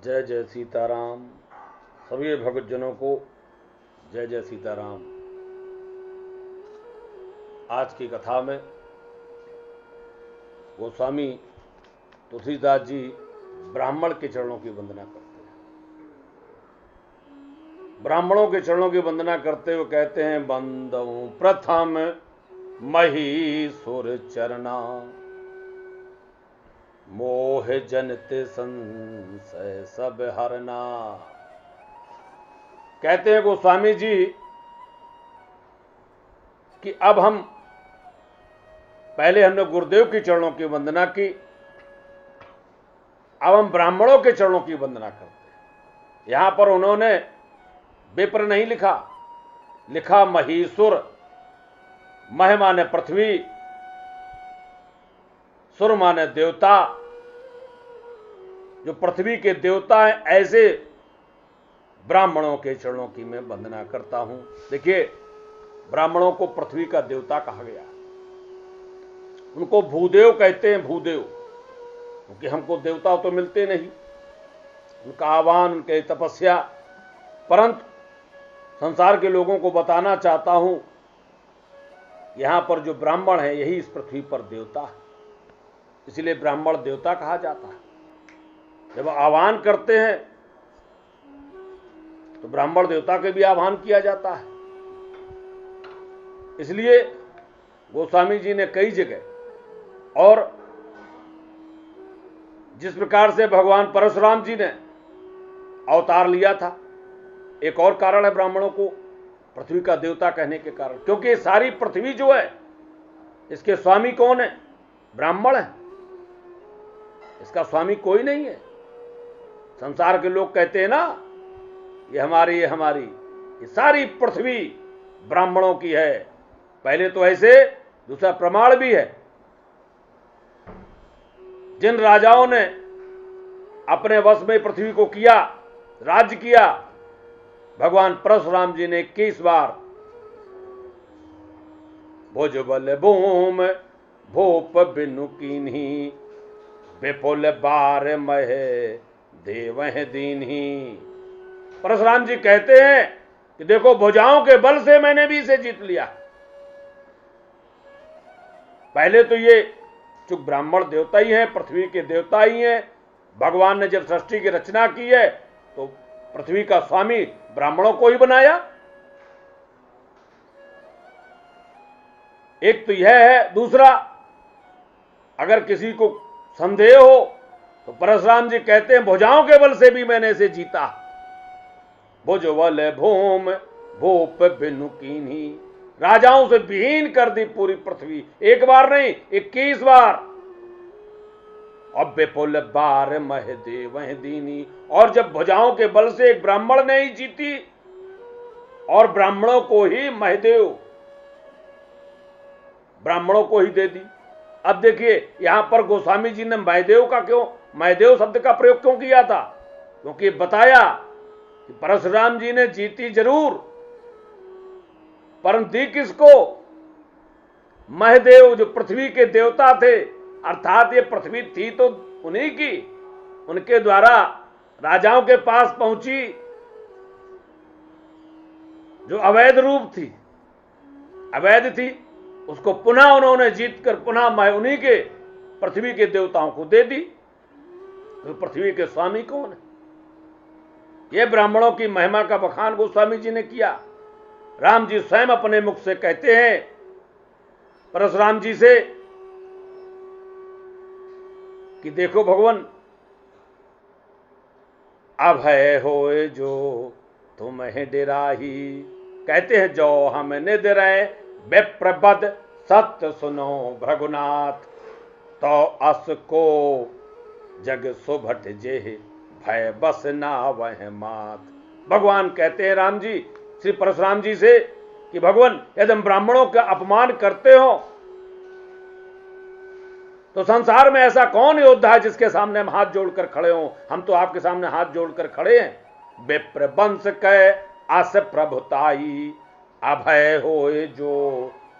जय जय सीताराम। सभी भक्तजनों को जय जय सीताराम। आज की कथा में गोस्वामी तुलसीदास जी ब्राह्मण के चरणों की वंदना करते हैं। ब्राह्मणों के चरणों की वंदना करते हुए कहते हैं, बंदौ प्रथम महीसुर चरना, मोह जनित संशय सब हरना। कहते हैं गोस्वामी जी कि अब हम पहले हमने गुरुदेव के चरणों की वंदना की, अब हम ब्राह्मणों के चरणों की वंदना करते हैं। यहां पर उन्होंने विप्र नहीं लिखा, लिखा महीसुर। मह माने पृथ्वी, सुर माने देवता। जो पृथ्वी के देवता हैं, ऐसे ब्राह्मणों के चरणों की मैं वंदना करता हूं। देखिए, ब्राह्मणों को पृथ्वी का देवता कहा गया। उनको भूदेव कहते हैं, भूदेव, क्योंकि हमको देवता तो मिलते नहीं। उनका आह्वान, उनके तपस्या। परंतु संसार के लोगों को बताना चाहता हूं, यहां पर जो ब्राह्मण है यही इस पृथ्वी पर देवता है। इसलिए ब्राह्मण देवता कहा जाता है। जब आह्वान करते हैं तो ब्राह्मण देवता के भी आह्वान किया जाता है। इसलिए गोस्वामी जी ने कई जगह, और जिस प्रकार से भगवान परशुराम जी ने अवतार लिया था, एक और कारण है ब्राह्मणों को पृथ्वी का देवता कहने के कारण, क्योंकि सारी पृथ्वी जो है इसके स्वामी कौन है? ब्राह्मण है। इसका स्वामी कोई नहीं है। संसार के लोग कहते हैं ना, ये हमारी, ये हमारी, ये सारी पृथ्वी ब्राह्मणों की है। पहले तो ऐसे, दूसरा प्रमाण भी है। जिन राजाओं ने अपने वश में पृथ्वी को किया, राज्य किया, भगवान परशुराम जी ने 21 बार भुजबल भूम भूप बिनु कीन्ही, विपुल बार मह देवह दीन्ही। परशुराम जी कहते हैं कि देखो, भुजाओं के बल से मैंने भी इसे जीत लिया। पहले तो ये जो ब्राह्मण देवता ही है, पृथ्वी के देवता ही है। भगवान ने जब सृष्टि की रचना की है तो पृथ्वी का स्वामी ब्राह्मणों को ही बनाया। एक तो यह है। दूसरा, अगर किसी को संदेह हो तो परशुराम जी कहते हैं, भुजाओं के बल से भी मैंने इसे जीता। भुजबल भूम भूप बिनु कीन्ही, राजाओं से विहीन कर दी पूरी पृथ्वी। एक बार नहीं, 21 बार। अब विपुल बार मह देवह दीनी। और जब भुजाओं के बल से एक ब्राह्मण ने ही जीती, और ब्राह्मणों को ही महदेव, ब्राह्मणों को ही दे दी। अब देखिए, यहां पर गोस्वामी जी ने महदेव का क्यों, महदेव शब्द का प्रयोग क्यों किया था? क्योंकि बताया कि परशुराम जी ने जीती जरूर, परंतु दी किसको? महदेव, जो पृथ्वी के देवता थे। अर्थात ये पृथ्वी थी तो उन्हीं की, उनके द्वारा राजाओं के पास पहुंची, जो अवैध रूप थी, अवैध थी, उसको पुनः उन्होंने जीत कर पुनः उन्हीं के पृथ्वी के देवताओं को दे दी। तो पृथ्वी के स्वामी कौन है? ये ब्राह्मणों की महिमा का बखान गोस्वामी जी ने किया। राम जी स्वयं अपने मुख से कहते हैं परशुराम जी से कि देखो भगवान, अभय होए जो तुम्हें डेराही। कहते हैं, जो हम निध रहे विप्रबद सत्य सुनो भृगुनाथ, तो अस को जग सुभट जे भय बस ना वह मात। भगवान कहते हैं राम जी श्री परशुराम जी से कि भगवान, यदि हम ब्राह्मणों का अपमान करते हो तो संसार में ऐसा कौन योद्धा है जिसके सामने हम हाथ जोड़कर खड़े हों? हम तो आपके सामने हाथ जोड़कर खड़े हैं। विप्र वंश कह अस प्रभुताई, अभय होए जो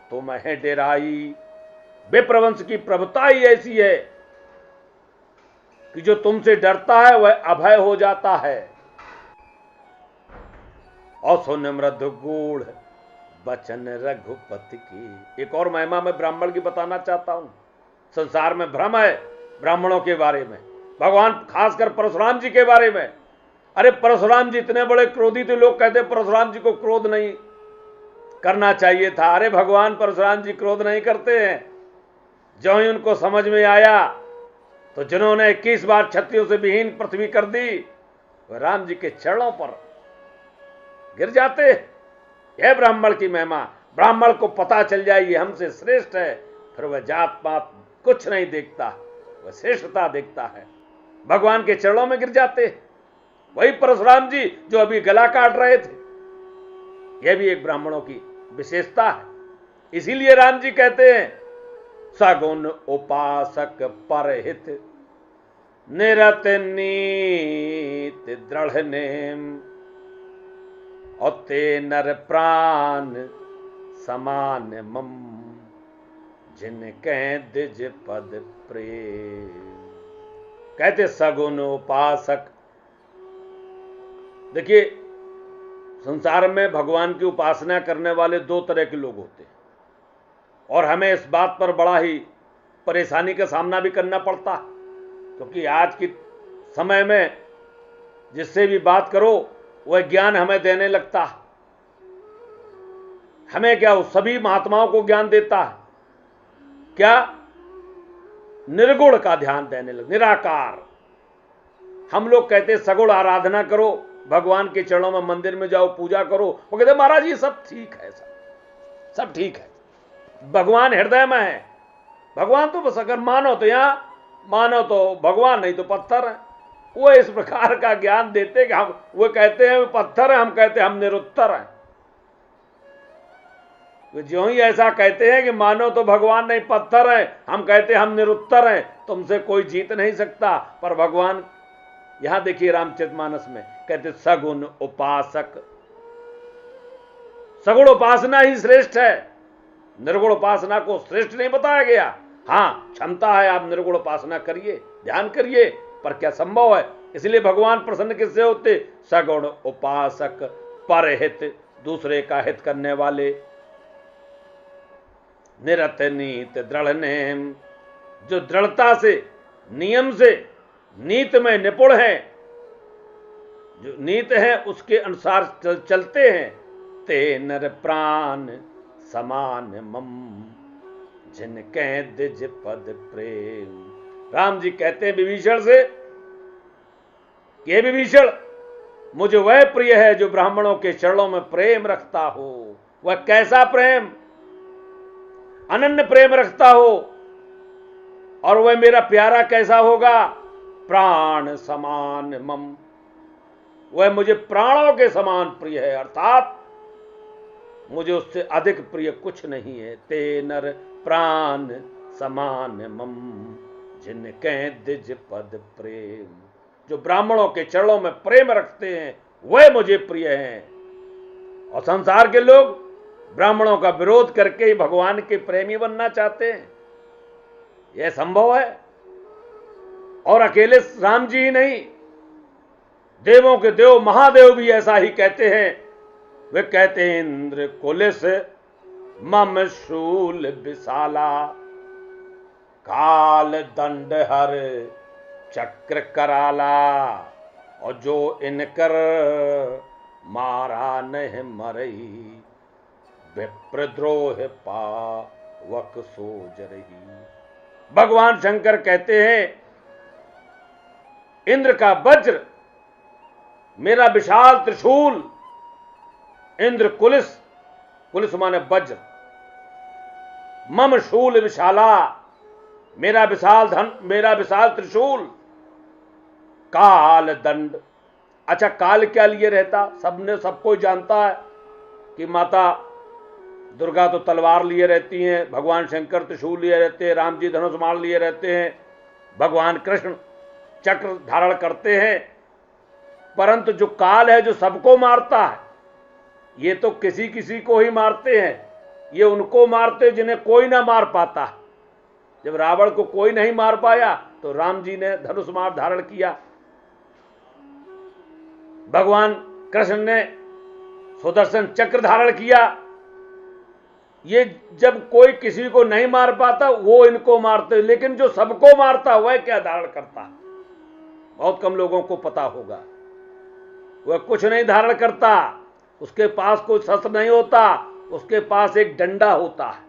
तुम्हें डेराई। विप्रवंश की प्रभुता ही ऐसी है कि जो तुमसे डरता है वह अभय हो जाता है। और सुन मृदु गूढ़ बचन रघुपति की। एक और महिमा मैं ब्राह्मण की बताना चाहता हूं। संसार में भ्रम है ब्राह्मणों के बारे में, भगवान खासकर परशुराम जी के बारे में। अरे परशुराम जी इतने बड़े क्रोधी थे, लोग कहते परशुराम जी को क्रोध नहीं करना चाहिए था। अरे भगवान परशुराम जी क्रोध नहीं करते हैं। जो ही उनको समझ में आया तो जिन्होंने 21 बार क्षत्रियों से विहीन पृथ्वी कर दी, वह राम जी के चरणों पर गिर जाते। यह ब्राह्मण की महिमा। ब्राह्मण को पता चल जाए ये हमसे श्रेष्ठ है, फिर वह जात पात कुछ नहीं देखता, वह श्रेष्ठता देखता है, भगवान के चरणों में गिर जाते। वही परशुराम जी जो अभी गला काट रहे थे। यह भी एक ब्राह्मणों की विशेषता है। इसीलिए राम जी कहते हैं सगुन उपासक परहित निरत नीत दृढ़ नेम और ते नर प्राण समान मम जिनके द्विज पद प्रेम। कहते सगुन उपासक। देखिए संसार में भगवान की उपासना करने वाले दो तरह के लोग होते हैं और हमें इस बात पर बड़ा ही परेशानी का सामना भी करना पड़ता, क्योंकि आज के समय में जिससे भी बात करो वह ज्ञान हमें देने लगता है। हमें क्या, उस सभी महात्माओं को ज्ञान देता है क्या? निर्गुण का ध्यान देने लग, निराकार। हम लोग कहते सगुण आराधना करो, भगवान के चरणों में मंदिर में जाओ, पूजा करो। वो कहते महाराज ये सब ठीक है, सब ठीक है, भगवान हृदय में है। भगवान तो बस अगर मानो तो यहां मानो तो भगवान, नहीं तो पत्थर है। वो इस प्रकार का ज्ञान देते कि हम, वो कहते हैं पत्थर है, हम कहते हैं हम निरुत्तर हैं। वो जो ही ऐसा कहते हैं कि मानो तो भगवान नहीं पत्थर है, हम कहते हैं हम निरुत्तर हैं, तुमसे कोई जीत नहीं सकता। पर भगवान यहां देखिए रामचरितमानस में कहते सगुण उपासक। सगुण उपासना ही श्रेष्ठ है, निर्गुण उपासना को श्रेष्ठ नहीं बताया गया। हां क्षमता है, आप निर्गुण उपासना करिए, ध्यान करिए, पर क्या संभव है? इसलिए भगवान प्रसन्न किससे होते? सगुण उपासक परहित, दूसरे का हित करने वाले। निरत नीत दृढ़ नेम, जो दृढ़ता से, नियम से, नीत में निपुण है, जो नीत है उसके अनुसार चलते हैं। ते नर प्राण समान मम जिनके द्विज पद प्रेम। राम जी कहते हैं विभीषण से, ये विभीषण मुझे वह प्रिय है जो ब्राह्मणों के चरणों में प्रेम रखता हो। वह कैसा प्रेम? अनन्य प्रेम रखता हो। और वह मेरा प्यारा कैसा होगा? प्राण समान मम, वह मुझे प्राणों के समान प्रिय है, अर्थात मुझे उससे अधिक प्रिय कुछ नहीं है। ते नर प्राण समान मम जिनके द्विज पद प्रेम, जो ब्राह्मणों के चरणों में प्रेम रखते हैं वह मुझे प्रिय हैं। और संसार के लोग ब्राह्मणों का विरोध करके ही भगवान के प्रेमी बनना चाहते हैं। यह संभव है? और अकेले राम जी ही नहीं, देवों के देव महादेव भी ऐसा ही कहते हैं। वे कहते हैं इंद्र कुलिस मम शूल विशाला काल दंड हर चक्र कराला और जो इनकर मारा नहीं मरई विप्रद्रोह पावक सोज रही। भगवान शंकर कहते हैं इंद्र का वज्र, मेरा विशाल त्रिशूल, इंद्र कुलिस, कुलिस माने वज्र, मम शूल विशाला, मेरा विशाल धन, मेरा विशाल त्रिशूल, काल दंड। अच्छा काल क्या लिए रहता? सबने, सब कोई जानता है कि माता दुर्गा तो तलवार लिए रहती हैं, भगवान शंकर त्रिशूल लिए रहते हैं, राम जी धनुष बाण लिए रहते हैं, भगवान कृष्ण चक्र धारण करते हैं। परंतु जो काल है जो सबको मारता है, ये तो किसी किसी को ही मारते हैं। ये उनको मारते जिन्हें कोई ना मार पाता। जब रावण को कोई नहीं मार पाया तो राम जी ने धनुष मार धारण किया, भगवान कृष्ण ने सुदर्शन चक्र धारण किया। ये जब कोई किसी को नहीं मार पाता वो इनको मारते, लेकिन जो सबको मारता वह क्या धारण करता, बहुत कम लोगों को पता होगा। वह कुछ नहीं धारण करता, उसके पास कोई शस्त्र नहीं होता, उसके पास एक डंडा होता है,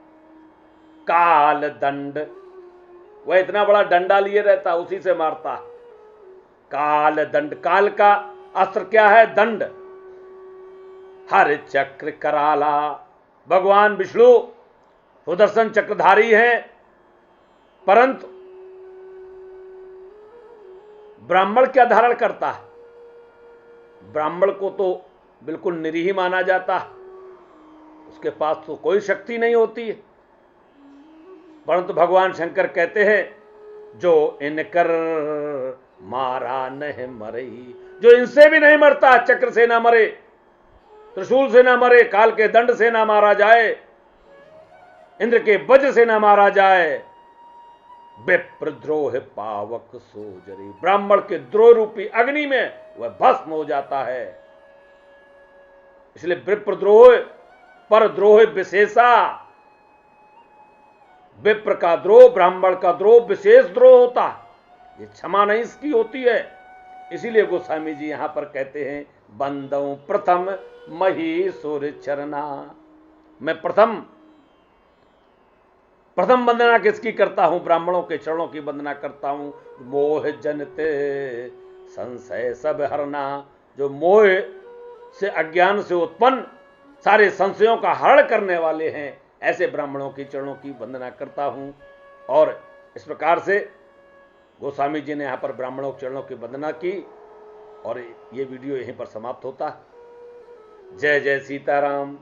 काल दंड। वह इतना बड़ा डंडा लिए रहता, उसी से मारता। काल दंड, काल का अस्त्र क्या है? दंड। हर चक्र कराला, भगवान विष्णु सुदर्शन चक्रधारी हैं, परंतु ब्राह्मण क्या धारण करता है? ब्राह्मण को तो बिल्कुल निरीह माना जाता है, उसके पास तो कोई शक्ति नहीं होती है। परंतु भगवान शंकर कहते हैं जो इनकर मारा नहीं मरई, जो इनसे भी नहीं मरता, चक्र से ना मरे, त्रिशूल से ना मरे, काल के दंड से ना मारा जाए, इंद्र के वज्र से ना मारा जाए, विप्रद्रोह पावक सोजरी, ब्राह्मण के द्रोह रूपी अग्नि में वह भस्म हो जाता है। इसलिए विप्रद्रोह पर द्रोह विशेषा, विप्र का द्रोह, ब्राह्मण का द्रोह विशेष द्रोह होता है, ये क्षमा नहीं इसकी होती है। इसीलिए गोस्वामी जी यहां पर कहते हैं बंदऊ प्रथम महीसुर चरना, मैं प्रथम वंदना किसकी करता हूं? ब्राह्मणों के चरणों की वंदना करता हूं। मोह जनते संशय सब हरना, जो मोह से, अज्ञान से उत्पन्न सारे संशयों का हरण करने वाले हैं, ऐसे ब्राह्मणों के चरणों की वंदना करता हूं। और इस प्रकार से गोस्वामी जी ने यहां पर ब्राह्मणों के चरणों की वंदना की और ये वीडियो यहीं पर समाप्त होता है। जय जय सीताराम।